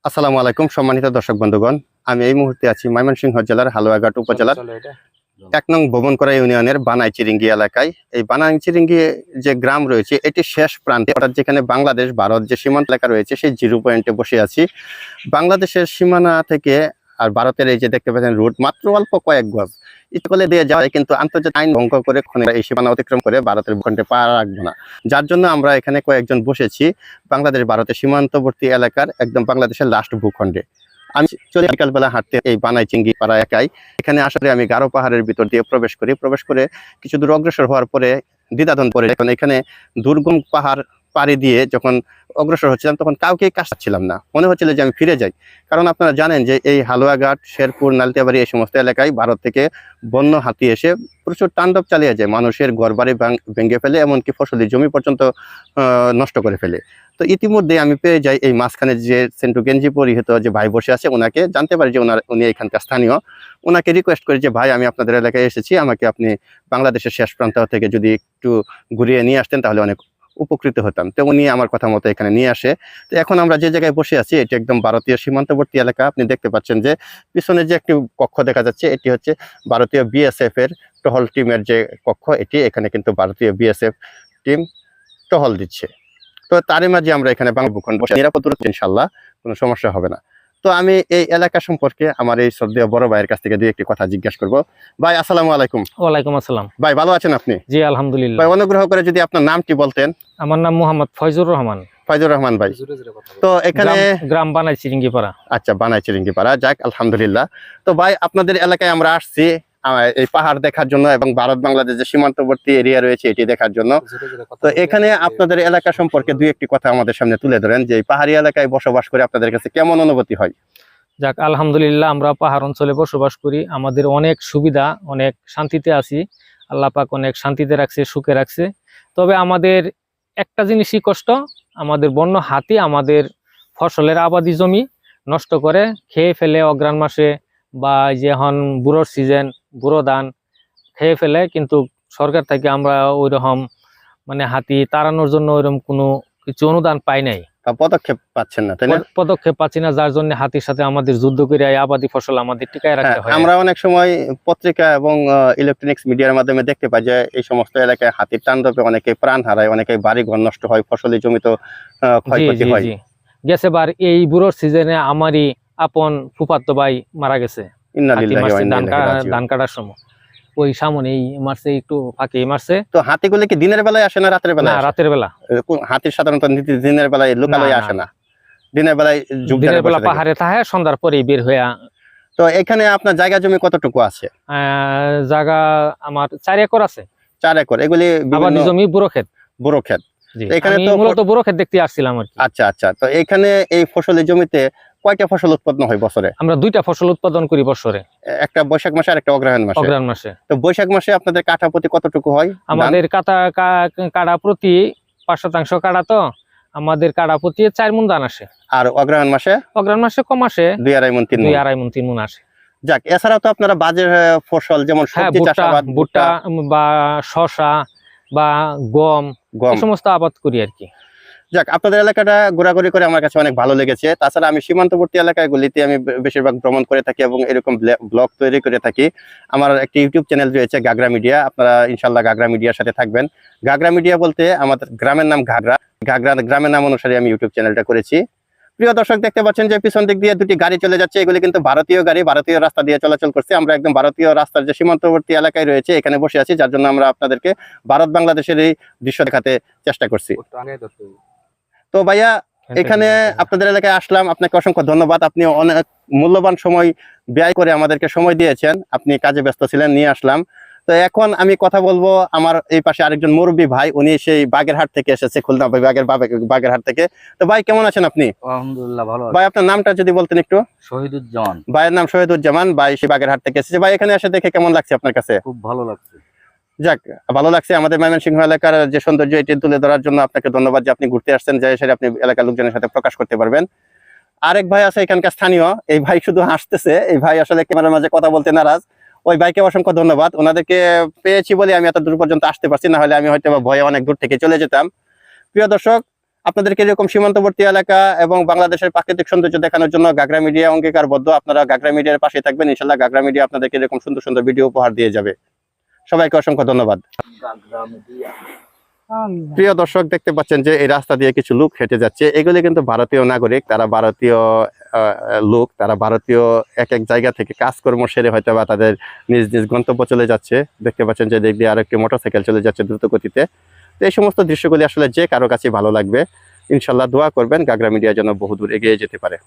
আসসালামু আলাইকুম সম্মানিত দর্শক বন্ধুগণ। আমি এই মুহূর্তে আছি ময়মনসিংহ জেলার হালুয়াঘাট উপজেলার ১ নং ভবনকড়া ইউনিয়নের বানাইচিরিঙ্গি এলাকায়। এই বানাইচিরিঙ্গি যে গ্রাম রয়েছে এটি শেষ প্রান্তে, অর্থাৎ যেখানে বাংলাদেশ ভারত যে সীমান্ত এলাকা রয়েছে সেই জিরো পয়েন্টে বসে আছি। বাংলাদেশের সীমানা থেকে আর ভারতের এই যে দেখতে পাচ্ছেন রুট মাত্র অল্প কয়েক গজ, ইচ্ছা দিয়ে যাওয়া যায়, কিন্তু আন্তর্জাতিক আইন ভঙ্গ করে এই সীমানা অতিক্রম করে ভারতের ভূখণ্ডে পা রাখবো না। যার জন্য আমরা এখানে কয়েকজন বসেছি বাংলাদেশ ভারতের সীমান্তবর্তী এলাকার একদম বাংলাদেশের লাস্ট ভূখণ্ডে। আমি চলে বিকালবেলা হাঁটতে এই বানাইচিঙ্গি পাড়া একাই। এখানে আসলে আমি গারো পাহাড়ের ভিতর দিয়ে প্রবেশ করে কিছু দূর অগ্রসর হওয়ার পরে দ্বিধাদ্বন্দ্ব পড়ে, এখন এখানে দুর্গম পাহাড় পাড়ি দিয়ে যখন অগ্রসর হচ্ছিলাম তখন কাউকেই কাছ পাচ্ছিলাম না, মনে হচ্ছিল যে আমি ফিরে যাই। কারণ আপনারা জানেন যে এই হালুয়াঘাট, শেরপুর, নালতিয়াবাড়ি এই সমস্ত এলাকায় ভারত থেকে বন্য হাতি এসে প্রচুর তাণ্ডব চালিয়ে যায়, মানুষের ঘরবাড়ি ভেঙে ফেলে, এমনকি ফসলি জমি পর্যন্ত নষ্ট করে ফেলে। তো ইতিমধ্যে আমি পেয়ে যাই এই মাঝখানে যে সেন্টু গেঞ্জি পরিহিত যে ভাই বসে আছে, ওনাকে জানতে পারি যে উনি এখানকার স্থানীয়। ওনাকে রিকোয়েস্ট করি যে ভাই, আমি আপনাদের এলাকায় এসেছি, আমাকে আপনি বাংলাদেশের শেষ প্রান্ত থেকে যদি একটু ঘুরিয়ে নিয়ে আসতেন তাহলে অনেক উপকৃত হতাম। তো উনি আমার কথা মতো এখানে নিয়ে আসে। তো এখন আমরা যে জায়গায় বসে আছি এটি একদম ভারতীয় সীমান্তবর্তী এলাকা। আপনি দেখতে পাচ্ছেন যে পিছনে যে একটি কক্ষ দেখা যাচ্ছে এটি হচ্ছে ভারতীয় বিএসএফ এর টহল টিমের যে কক্ষ, এটি এখানে কিন্তু ভারতীয় বিএসএফ টিম টহল দিচ্ছে। তো তারই মাঝে আমরা এখানে বাংলা ভূখণ্ড বসে নিরাপদ দূরত্বে, ইনশাল্লাহ কোনো সমস্যা হবে না। তো আমি এই এলাকা সম্পর্কে আমার এই শ্রদ্ধেয় বড় ভাইয়ের কাছ থেকে দুই একটি কথা জিজ্ঞাসা করবো। ভাই আসসালামু আলাইকুম। ওয়ালাইকুম আসসালাম। ভাই ভালো আছেন আপনি? জি আলহামদুলিল্লাহ। ভাই অনুগ্রহ করে যদি আপনার নামটি বলতেন। আমার নাম মোহাম্মদ ফয়জুর রহমান। ফয়জুর রহমান ভাই। তো এখানে গ্রাম বানাইচিরিঙ্গি পাড়া। আচ্ছা, বানাইচিরিঙ্গি পাড়া, যাক আলহামদুলিল্লাহ। তো ভাই আপনাদের এলাকায় আমরা আসছি এই পাহাড় দেখার জন্য এবং ভারত বাংলাদেশ যে সীমান্তবর্তী এরিয়া রয়েছে এটি দেখার জন্য। তো এখানে আপনাদের এলাকা সম্পর্কে দুই একটি কথা আমাদের সামনে তুলে ধরেন যে এই পাহাড়ি এলাকায় বসবাস করে আপনাদের কাছে কেমন অনুভূতি হয়? যাক আলহামদুলিল্লাহ, আমরা পাহাড় অঞ্চলে বসবাস করি, আমাদের অনেক সুবিধা, অনেক শান্তিতে আছি। আল্লাহ পাক অনেক শান্তিতে রাখছে, সুখে রাখছে। তবে আমাদের একটা জিনিসই কষ্ট, আমাদের বন্য হাতি আমাদের ফসলের আবাদি জমি নষ্ট করে খেয়ে ফেলে অগ্রাণ মাসে, বা যে এখন বুড়োর সিজন, বুড়ো ধান খেয়ে ফেলে। কিন্তু সরকার থেকে আমরা ওইরকম মানে হাতি তাড়ানোর জন্য ওইরকম কোনো কিছু অনুদান পাই নাই, পদক্ষেপ পাচ্ছেন না, তাই না? পদক্ষেপ পাচ্ছি না, যার জন্য হাতির সাথে আমাদের যুদ্ধ করে আবাদি ফসল আমাদের টিকায় রাখতে হয়। আমরা অনেক সময় পত্রিকা এবং ইলেকট্রনিক্স মিডিয়ার মাধ্যমে দেখতে পাই যে এই সমস্ত এলাকায় হাতির তাণ্ডবে অনেকে প্রাণ হারায়, অনেকে বাড়ি ঘর নষ্ট হয়, ফসলি জমি তো ক্ষয়ক্ষতি হয়। গেছে বার এই বুড়োর সিজনে আমারই আপন ফুফাতো ভাই মারা গেছে ধান কাটার সময়, ওই সামনেই মারছে, একটু ফাঁকে মারছে। তো হাতিগুলো কি দিনের বেলায় আসে না রাতের বেলায়? রাতের বেলা। হাতির সাধারণত দিনের বেলায় লোকালয়ে আসে না, দিনের বেলায় পাহাড়ে থাকে, সন্ধ্যার পরেই বের হয়ে। তো এখানে আপনার জায়গা জমি কতটুকু আছে? জায়গা আমার 4 একর আছে। 4 একর। এগুলি আবাদি জমি, বুড়ো ক্ষেত। বুড়ো ক্ষেত। এখানে তো মূলত বুড়ো ক্ষেত দেখতে আসছিলাম আর কি। আচ্ছা আচ্ছা। তো এখানে এই ফসলের জমিতে কয়টা ফসল উৎপন্ন হয় বছরে? আমরা 2টা ফসল উৎপাদন করি বছরে, একটা বৈশাখ মাসে আর একটা অগ্রহায়ণ মাসে। অগ্রহায়ণ মাসে। তো বৈশাখ মাসে আপনাদের কাঠা প্রতি কতটুকু হয়? আমাদের কাঠা প্রতি 5% কাঠা, তো আমাদের কাঠা প্রতি 4 মণ ধান আসে। আর অগ্রহায়ণ মাসে? অগ্রহায়ণ মাসে কম আসে, 2-2.5 মণ 3 মণ আসে। যাক, এছাড়াও তো আপনারা বাজের ফসল যেমন সবজি চাষাবাদ, ভুট্টা বা শসা বা গম এই সমস্ত আবাদ করি আর কি। যাক, আপনাদের এলাকাটা ঘোরাঘুরি করে আমার কাছে অনেক ভালো লেগেছে। তাছাড়া আমি সীমান্তবর্তী এলাকাগুলিতে আমি বেশিরভাগ ভ্রমণ করে থাকি এবং এরকম ব্লগ তৈরি করে থাকি। আমার একটি ইউটিউব চ্যানেল রয়েছে গাগরা মিডিয়া, আপনারা ইনশাল্লাহ গাগরা মিডিয়ার সাথে থাকবেন। গাগরা মিডিয়া বলতে আমাদের গ্রামের নাম ঘাগরা, গ্রামের নাম অনুসারে আমি ইউটিউব চ্যানেলটা করেছি। প্রিয় দর্শক, দেখতে পাচ্ছেন যে পিছন দিক দিয়ে দুটি গাড়ি চলে যাচ্ছে, এগুলি কিন্তু ভারতীয় গাড়ি, ভারতীয় রাস্তা দিয়ে চলাচল করছে। আমরা একদম ভারতীয় রাস্তার যে সীমান্তবর্তী এলাকায় রয়েছে এখানে বসে আছি, যার জন্য আমরা আপনাদেরকে ভারত বাংলাদেশের এই দৃশ্য দেখাতে চেষ্টা করছি। তো ভাইয়া, এখানে আপনাদের এলাকায় আসলাম, আপনাকে অসংখ্য ধন্যবাদ। আপনি অনেক মূল্যবান সময় ব্যয় করে আমাদেরকে সময় দিয়েছেন, আপনি কাজে ব্যস্ত ছিলেন, নিয়ে আসলাম। তো এখন আমি কথা বলবো আমার এই পাশে আরেকজন মুরব্বী ভাই, উনি সেই বাগেরহাট থেকে এসেছে, খুলনা বাগেরহাট থেকে। তো ভাই কেমন আছেন আপনি? আলহামদুলিল্লাহ ভালো। ভাই আপনার নামটা যদি বলতেন একটু। শহীদুজ্জামান। ভাইয়ের নাম শহীদুজ্জামান, ভাই সেই বাগেরহাট থেকে এসেছে। ভাই এখানে এসে দেখে কেমন লাগছে আপনার কাছে? খুব ভালো লাগছে। যাক, ভালো লাগছে। আমাদের ময়মনসিংহ এলাকার যে সৌন্দর্য এটি তুলে ধরার জন্য আপনাকে ধন্যবাদ যে আপনি ঘুরতে আসছেন, যে সেটা আপনি এলাকার লোকজনের সাথে প্রকাশ করতে পারবেন। আরেক ভাই আছে এখানকার স্থানীয়, এই ভাই শুধু হাসতেছে, এই ভাই আসলে ক্যামেরার মাঝে কথা বলতে নারাজ। ওই ভাইকে অসংখ্য ধন্যবাদ, ওনাদেরকে পেয়েছি বলে আমি এত দূর পর্যন্ত আসতে পারছি, না হলে আমি হয়তো ভয়ে অনেক দূর থেকে চলে যেতাম। প্রিয় দর্শক, আপনাদেরকে এরকম সীমান্তবর্তী এলাকা এবং বাংলাদেশের প্রাকৃতিক সৌন্দর্য দেখানোর জন্য গাগরা মিডিয়া অঙ্গীকারবদ্ধ। আপনারা গাগরা মিডিয়ার পাশে থাকবেন, ইনশাল্লাহ গাগরা মিডিয়া আপনাদেরকে এরকম সুন্দর সুন্দর ভিডিও উপহার দিয়ে যাবে। সবাইকে অসংখ্য ধন্যবাদ। প্রিয় দর্শক, দেখতে পাচ্ছেন যে এই রাস্তা দিয়ে কিছু লোক হেঁটে যাচ্ছে। এগুলি কিন্তু ভারতীয় নাগরিক, তারা ভারতীয় লোক, তারা ভারতীয় এক এক জায়গা থেকে কাজকর্ম সেরে হয়তো বা তাদের নিজ নিজ গন্তব্য চলে যাচ্ছে। দেখতে পাচ্ছেন যে দিক দিয়ে আরেকটি মোটরসাইকেল চলে যাচ্ছে দ্রুত গতিতে। তো এই সমস্ত দৃশ্যগুলি আসলে যে কারো কাছে ভালো লাগবে। ইনশাল্লাহ দোয়া করবেন গাগরা মিডিয়া যেন বহুদূর এগিয়ে যেতে পারে।